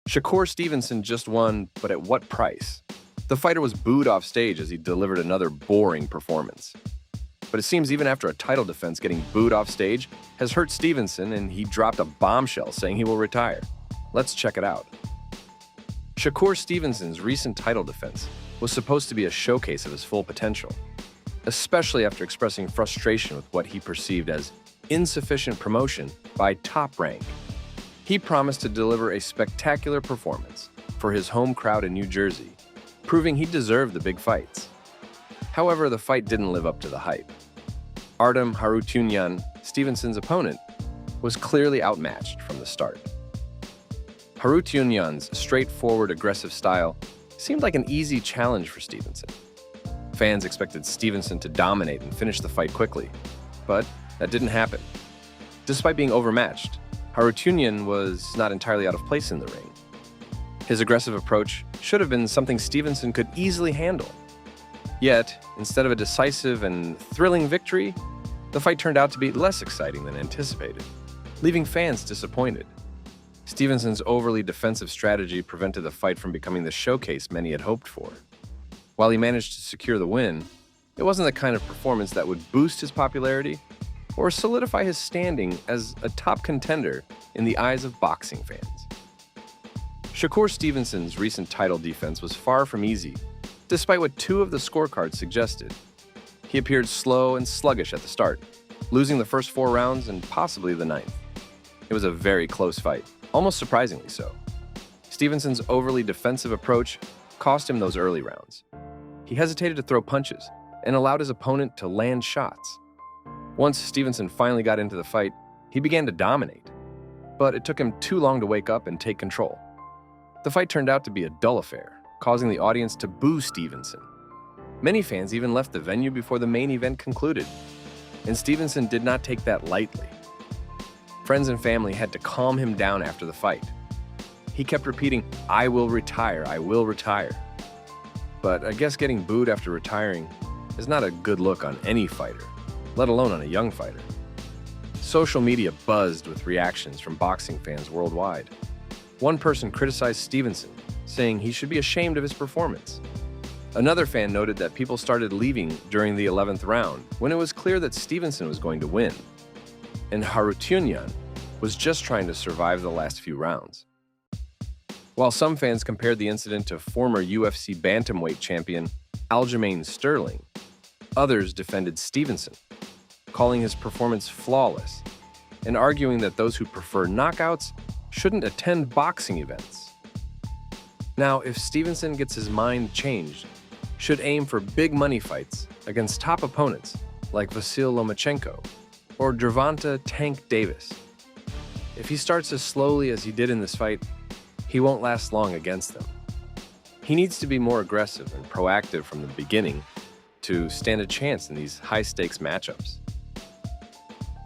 Shakur Stevenson just won, but at what price? The fighter was booed off stage as he delivered another boring performance. But it seems even after a title defense, getting booed off stage has hurt Stevenson, and he dropped a bombshell saying he will retire. Let's check it out. Shakur Stevenson's recent title defense was supposed to be a showcase of his full potential, especially after expressing frustration with what he perceived as insufficient promotion by Top Rank. He promised to deliver a spectacular performance for his home crowd in New Jersey, proving he deserved the big fights. However, the fight didn't live up to the hype. Artem Harutyunyan, Stevenson's opponent, was clearly outmatched from the start. Harutyunyan's straightforward, aggressive style seemed like an easy challenge for Stevenson. Fans expected Stevenson to dominate and finish the fight quickly, but that didn't happen. Despite being overmatched, Harutyunyan was not entirely out of place in the ring. His aggressive approach should have been something Stevenson could easily handle. Yet, instead of a decisive and thrilling victory, the fight turned out to be less exciting than anticipated, leaving fans disappointed. Stevenson's overly defensive strategy prevented the fight from becoming the showcase many had hoped for. While he managed to secure the win, it wasn't the kind of performance that would boost his popularity or solidify his standing as a top contender in the eyes of boxing fans. Shakur Stevenson's recent title defense was far from easy, despite what two of the scorecards suggested. He appeared slow and sluggish at the start, losing the first 4 rounds and possibly the 9th. It was a very close fight, almost surprisingly so. Stevenson's overly defensive approach cost him those early rounds. He hesitated to throw punches and allowed his opponent to land shots. Once Stevenson finally got into the fight, he began to dominate, but it took him too long to wake up and take control. The fight turned out to be a dull affair, causing the audience to boo Stevenson. Many fans even left the venue before the main event concluded, and Stevenson did not take that lightly. Friends and family had to calm him down after the fight. He kept repeating, "I will retire, I will retire." But I guess getting booed after retiring is not a good look on any fighter, let alone on a young fighter. Social media buzzed with reactions from boxing fans worldwide. One person criticized Stevenson, saying he should be ashamed of his performance. Another fan noted that people started leaving during the 11th round when it was clear that Stevenson was going to win, and Harutyunyan was just trying to survive the last few rounds. While some fans compared the incident to former UFC bantamweight champion Aljamain Sterling, others defended Stevenson, calling his performance flawless and arguing that those who prefer knockouts shouldn't attend boxing events. Now, if Stevenson gets his mind changed, should aim for big money fights against top opponents like Vasyl Lomachenko or Gervonta Tank Davis. If he starts as slowly as he did in this fight, he won't last long against them. He needs to be more aggressive and proactive from the beginning to stand a chance in these high-stakes matchups.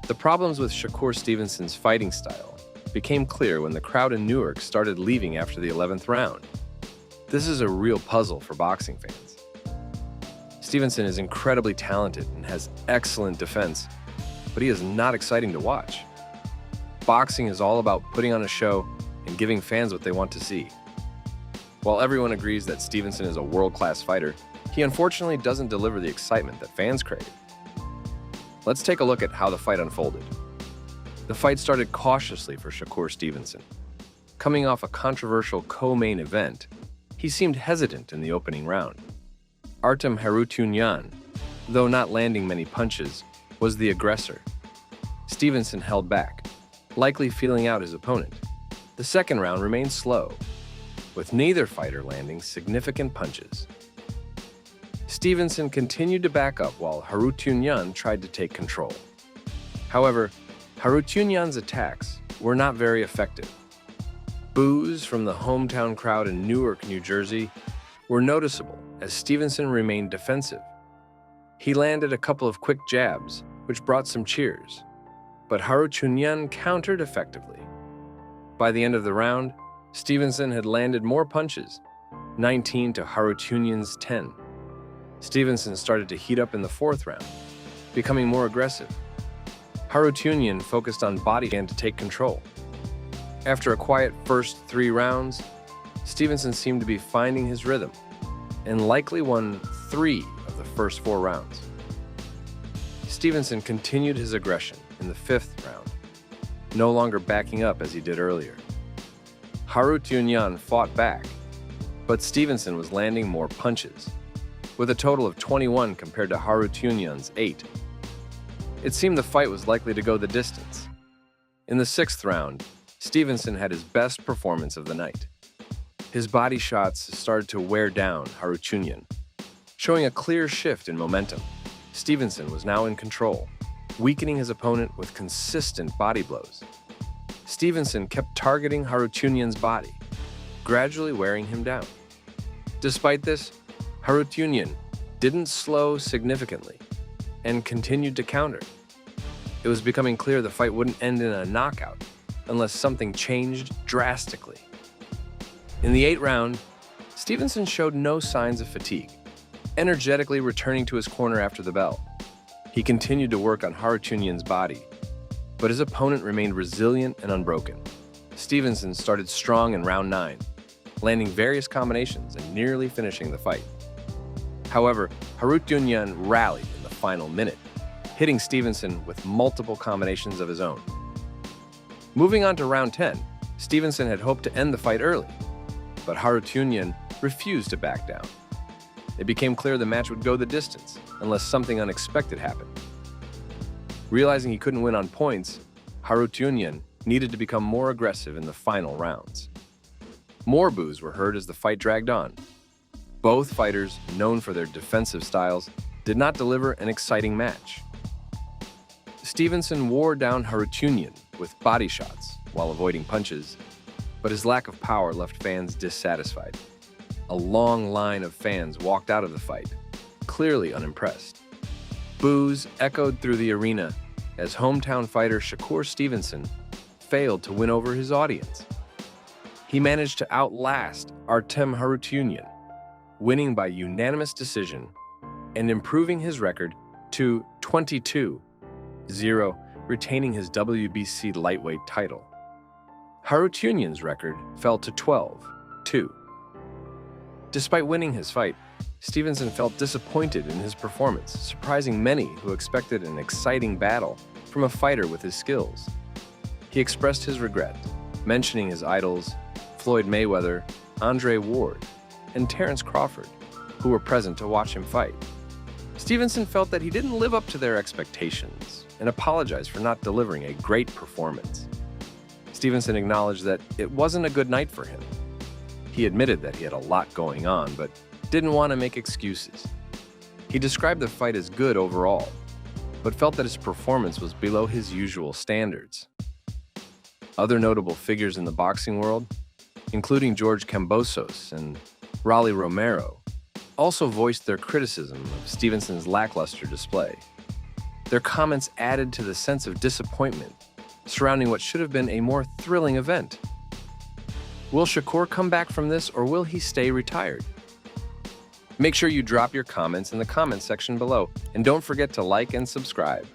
The problems with Shakur Stevenson's fighting style became clear when the crowd in Newark started leaving after the 11th round. This is a real puzzle for boxing fans. Stevenson is incredibly talented and has excellent defense, but he is not exciting to watch. Boxing is all about putting on a show and giving fans what they want to see. While everyone agrees that Stevenson is a world-class fighter, he unfortunately doesn't deliver the excitement that fans crave. Let's take a look at how the fight unfolded. The fight started cautiously for Shakur Stevenson. Coming off a controversial co-main event, he seemed hesitant in the opening round. Artem Harutyunyan, though not landing many punches, was the aggressor. Stevenson held back, likely feeling out his opponent. The second round remained slow, with neither fighter landing significant punches. Stevenson continued to back up while Harutyunyan tried to take control. However, Harutyunyan's attacks were not very effective. Boos from the hometown crowd in Newark, New Jersey, were noticeable as Stevenson remained defensive. He landed a couple of quick jabs, which brought some cheers, but Harutyunyan countered effectively. By the end of the round, Stevenson had landed more punches, 19 to Harutyunyan's 10. Stevenson started to heat up in the 4th round, becoming more aggressive. Harutyunyan focused on body and to take control. After a quiet first 3 rounds, Stevenson seemed to be finding his rhythm and likely won 3 of the first 4 rounds. Stevenson continued his aggression in the 5th round, no longer backing up as he did earlier. Harutyunyan fought back, but Stevenson was landing more punches, with a total of 21 compared to Harutyunyan's 8. It seemed the fight was likely to go the distance. In the 6th round, Stevenson had his best performance of the night. His body shots started to wear down Harutyunyan, showing a clear shift in momentum. Stevenson was now in control, weakening his opponent with consistent body blows. Stevenson kept targeting Harutyunyan's body, gradually wearing him down. Despite this, Harutyunyan didn't slow significantly and continued to counter. It was becoming clear the fight wouldn't end in a knockout unless something changed drastically. In the 8th round, Stevenson showed no signs of fatigue, energetically returning to his corner after the bell. He continued to work on Harutyunyan's body, but his opponent remained resilient and unbroken. Stevenson started strong in round 9, landing various combinations and nearly finishing the fight. However, Harutyunyan rallied in the final minute, hitting Stevenson with multiple combinations of his own. Moving on to round 10, Stevenson had hoped to end the fight early, but Harutyunyan refused to back down. It became clear the match would go the distance unless something unexpected happened. Realizing he couldn't win on points, Harutyunyan needed to become more aggressive in the final rounds. More boos were heard as the fight dragged on. Both fighters, known for their defensive styles, did not deliver an exciting match. Stevenson wore down Harutyunyan with body shots while avoiding punches, but his lack of power left fans dissatisfied. A long line of fans walked out of the fight, clearly unimpressed. Boos echoed through the arena as hometown fighter Shakur Stevenson failed to win over his audience. He managed to outlast Artem Harutyunyan, winning by unanimous decision and improving his record to 22-0, retaining his WBC lightweight title. Harutyunyan's record fell to 12-2. Despite winning his fight, Stevenson felt disappointed in his performance, surprising many who expected an exciting battle from a fighter with his skills. He expressed his regret, mentioning his idols Floyd Mayweather, Andre Ward, and Terrence Crawford, who were present to watch him fight. Stevenson felt that he didn't live up to their expectations and apologized for not delivering a great performance. Stevenson acknowledged that it wasn't a good night for him. He admitted that he had a lot going on, but didn't want to make excuses. He described the fight as good overall, but felt that his performance was below his usual standards. Other notable figures in the boxing world, including George Kambosos and Rolly Romero, also voiced their criticism of Stevenson's lackluster display. Their comments added to the sense of disappointment surrounding what should have been a more thrilling event. Will Shakur come back from this, or will he stay retired? Make sure you drop your comments in the comments section below, and don't forget to like and subscribe.